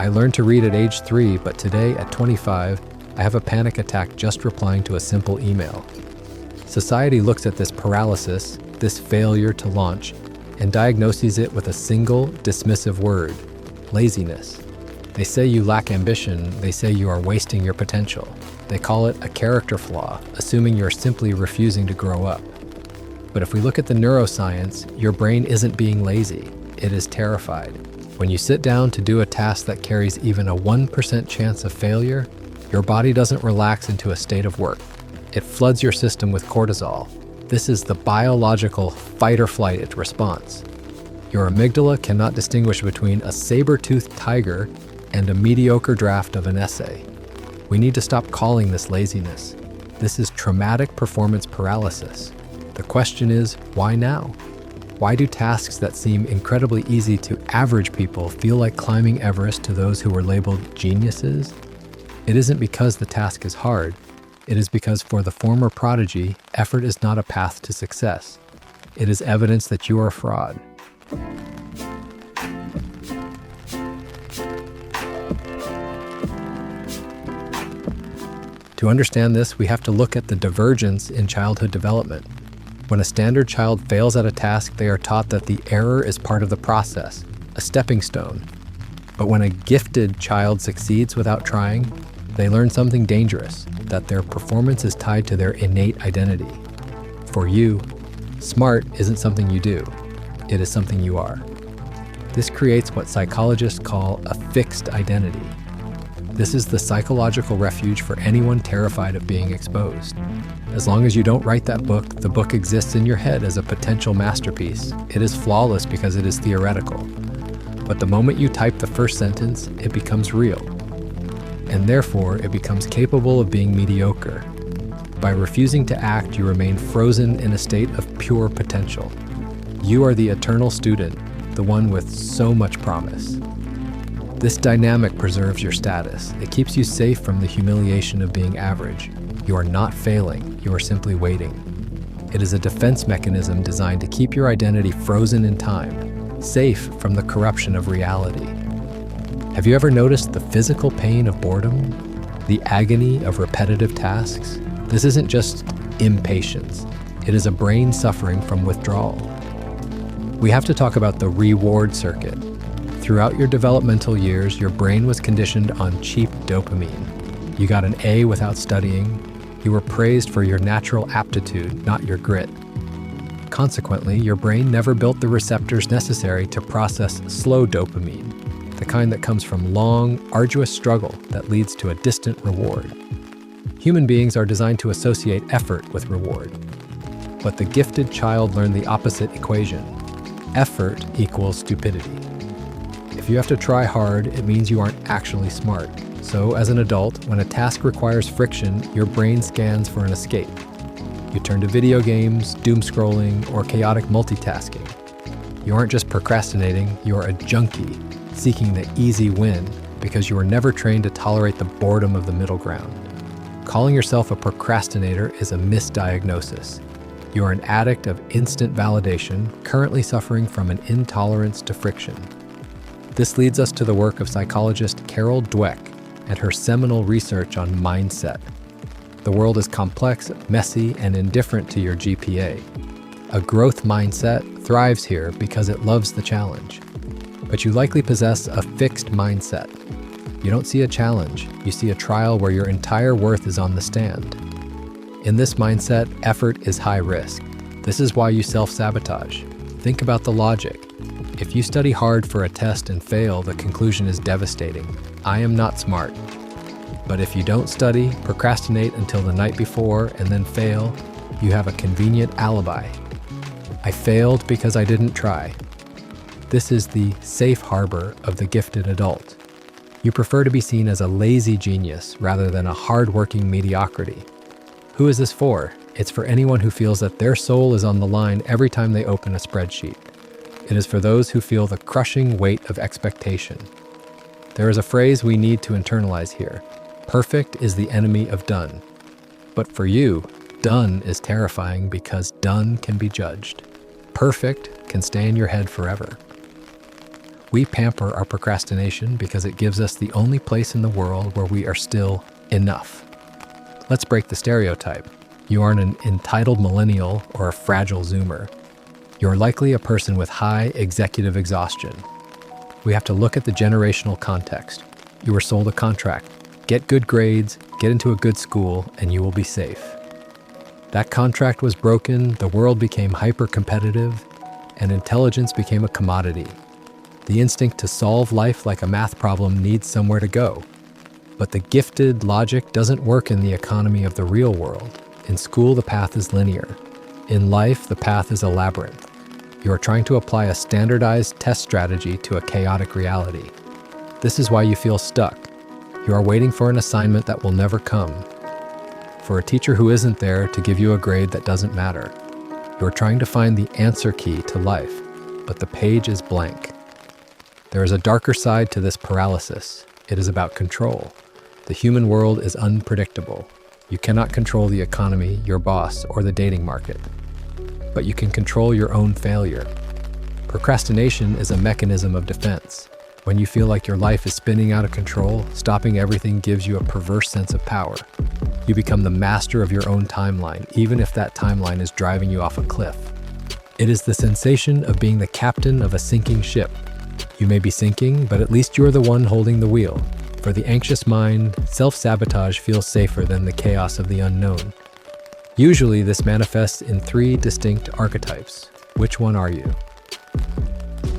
I learned to read at age 3, but today at 25, I have a panic attack just replying to a simple email. Society looks at this paralysis, this failure to launch, and diagnoses it with a single, dismissive word: laziness. They say you lack ambition. They say you are wasting your potential. They call it a character flaw, assuming you're simply refusing to grow up. But if we look at the neuroscience, your brain isn't being lazy. It is terrified. When you sit down to do a task that carries even a 1% chance of failure, your body doesn't relax into a state of work. It floods your system with cortisol. This is the biological fight-or-flight response. Your amygdala cannot distinguish between a saber-toothed tiger and a mediocre draft of an essay. We need to stop calling this laziness. This is traumatic performance paralysis. The question is, why now? Why do tasks that seem incredibly easy to average people feel like climbing Everest to those who were labeled geniuses? It isn't because the task is hard. It is because for the former prodigy, effort is not a path to success. It is evidence that you are a fraud. To understand this, we have to look at the divergence in childhood development. When a standard child fails at a task, they are taught that the error is part of the process, a stepping stone. But when a gifted child succeeds without trying, they learn something dangerous, that their performance is tied to their innate identity. For you, smart isn't something you do, it is something you are. This creates what psychologists call a fixed identity. This is the psychological refuge for anyone terrified of being exposed. As long as you don't write that book, the book exists in your head as a potential masterpiece. It is flawless because it is theoretical. But the moment you type the first sentence, it becomes real. And therefore, it becomes capable of being mediocre. By refusing to act, you remain frozen in a state of pure potential. You are the eternal student, the one with so much promise. This dynamic preserves your status. It keeps you safe from the humiliation of being average. You are not failing, you are simply waiting. It is a defense mechanism designed to keep your identity frozen in time, safe from the corruption of reality. Have you ever noticed the physical pain of boredom? The agony of repetitive tasks? This isn't just impatience. It is a brain suffering from withdrawal. We have to talk about the reward circuit. Throughout your developmental years, your brain was conditioned on cheap dopamine. You got an A without studying. You were praised for your natural aptitude, not your grit. Consequently, your brain never built the receptors necessary to process slow dopamine, the kind that comes from long, arduous struggle that leads to a distant reward. Human beings are designed to associate effort with reward. But the gifted child learned the opposite equation. Effort equals stupidity. If you have to try hard, it means you aren't actually smart. So, as an adult, when a task requires friction, your brain scans for an escape. You turn to video games, doomscrolling, or chaotic multitasking. You aren't just procrastinating, you're a junkie, seeking the easy win because you were never trained to tolerate the boredom of the middle ground. Calling yourself a procrastinator is a misdiagnosis. You are an addict of instant validation, currently suffering from an intolerance to friction. This leads us to the work of psychologist Carol Dweck and her seminal research on mindset. The world is complex, messy, and indifferent to your GPA. A growth mindset thrives here because it loves the challenge. But you likely possess a fixed mindset. You don't see a challenge, you see a trial where your entire worth is on the stand. In this mindset, effort is high risk. This is why you self-sabotage. Think about the logic. If you study hard for a test and fail, the conclusion is devastating. I am not smart. But if you don't study, procrastinate until the night before, and then fail, you have a convenient alibi. I failed because I didn't try. This is the safe harbor of the gifted adult. You prefer to be seen as a lazy genius rather than a hard-working mediocrity. Who is this for? It's for anyone who feels that their soul is on the line every time they open a spreadsheet. It is for those who feel the crushing weight of expectation. There is a phrase we need to internalize here. Perfect is the enemy of done. But for you, done is terrifying because done can be judged. Perfect can stay in your head forever. We pamper our procrastination because it gives us the only place in the world where we are still enough. Let's break the stereotype. You aren't an entitled millennial or a fragile Zoomer. You're likely a person with high executive exhaustion. We have to look at the generational context. You were sold a contract. Get good grades, get into a good school, and you will be safe. That contract was broken, the world became hyper-competitive, and intelligence became a commodity. The instinct to solve life like a math problem needs somewhere to go. But the gifted logic doesn't work in the economy of the real world. In school, the path is linear. In life, the path is a labyrinth. You are trying to apply a standardized test strategy to a chaotic reality. This is why you feel stuck. You are waiting for an assignment that will never come. For a teacher who isn't there to give you a grade that doesn't matter. You are trying to find the answer key to life, but the page is blank. There is a darker side to this paralysis. It is about control. The human world is unpredictable. You cannot control the economy, your boss, or the dating market. But you can control your own failure. Procrastination is a mechanism of defense. When you feel like your life is spinning out of control, stopping everything gives you a perverse sense of power. You become the master of your own timeline, even if that timeline is driving you off a cliff. It is the sensation of being the captain of a sinking ship. You may be sinking, but at least you're the one holding the wheel. For the anxious mind, self-sabotage feels safer than the chaos of the unknown. Usually, this manifests in 3 distinct archetypes. Which one are you?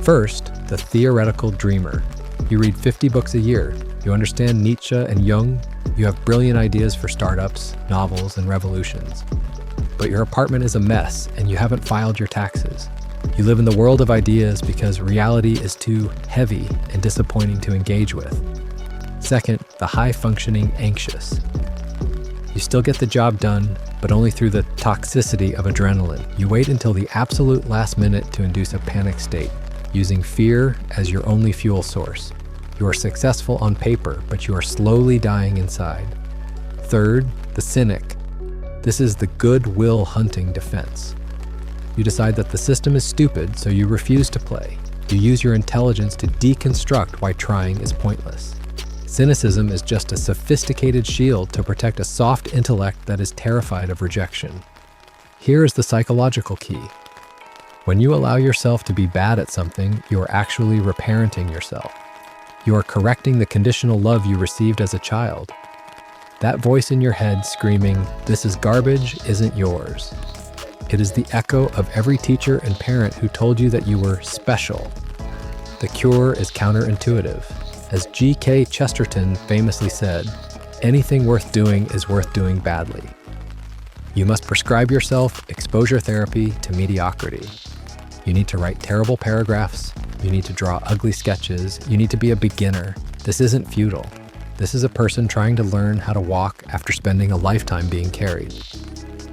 First, the theoretical dreamer. You read 50 books a year. You understand Nietzsche and Jung. You have brilliant ideas for startups, novels, and revolutions. But your apartment is a mess, and you haven't filed your taxes. You live in the world of ideas because reality is too heavy and disappointing to engage with. Second, the high-functioning anxious. You still get the job done, but only through the toxicity of adrenaline. You wait until the absolute last minute to induce a panic state, using fear as your only fuel source. You are successful on paper, but you are slowly dying inside. Third, the cynic. This is the goodwill hunting defense. You decide that the system is stupid, so you refuse to play. You use your intelligence to deconstruct why trying is pointless. Cynicism is just a sophisticated shield to protect a soft intellect that is terrified of rejection. Here is the psychological key. When you allow yourself to be bad at something, you are actually reparenting yourself. You are correcting the conditional love you received as a child. That voice in your head screaming, "This is garbage," isn't yours. It is the echo of every teacher and parent who told you that you were special. The cure is counterintuitive. As G.K. Chesterton famously said, anything worth doing is worth doing badly. You must prescribe yourself exposure therapy to mediocrity. You need to write terrible paragraphs. You need to draw ugly sketches. You need to be a beginner. This isn't futile. This is a person trying to learn how to walk after spending a lifetime being carried.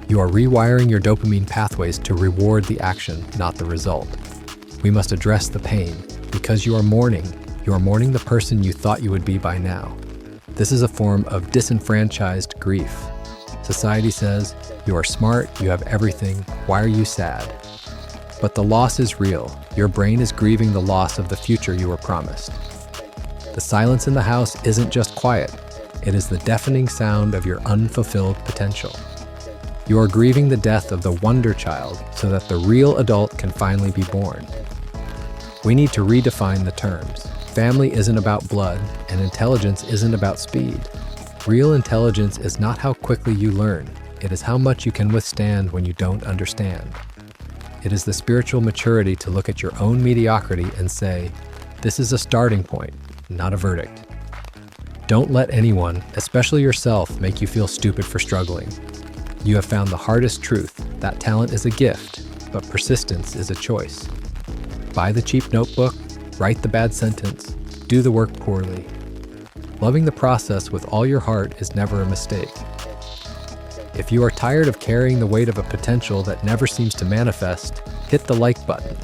You are rewiring your dopamine pathways to reward the action, not the result. We must address the pain. Because you are mourning the person you thought you would be by now. This is a form of disenfranchised grief. Society says, you are smart, you have everything, why are you sad? But the loss is real. Your brain is grieving the loss of the future you were promised. The silence in the house isn't just quiet. It is the deafening sound of your unfulfilled potential. You are grieving the death of the wonder child so that the real adult can finally be born. We need to redefine the terms. Family isn't about blood, and intelligence isn't about speed. Real intelligence is not how quickly you learn. It is how much you can withstand when you don't understand. It is the spiritual maturity to look at your own mediocrity and say, this is a starting point, not a verdict. Don't let anyone, especially yourself, make you feel stupid for struggling. You have found the hardest truth, that talent is a gift, but persistence is a choice. Buy the cheap notebook, write the bad sentence, do the work poorly. Loving the process with all your heart is never a mistake. If you are tired of carrying the weight of a potential that never seems to manifest, hit the like button.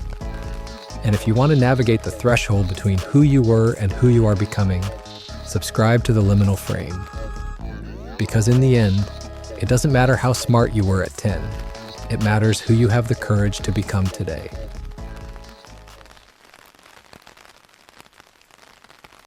And if you want to navigate the threshold between who you were and who you are becoming, subscribe to the Liminal Frame. Because in the end, it doesn't matter how smart you were at 10. It matters who you have the courage to become today.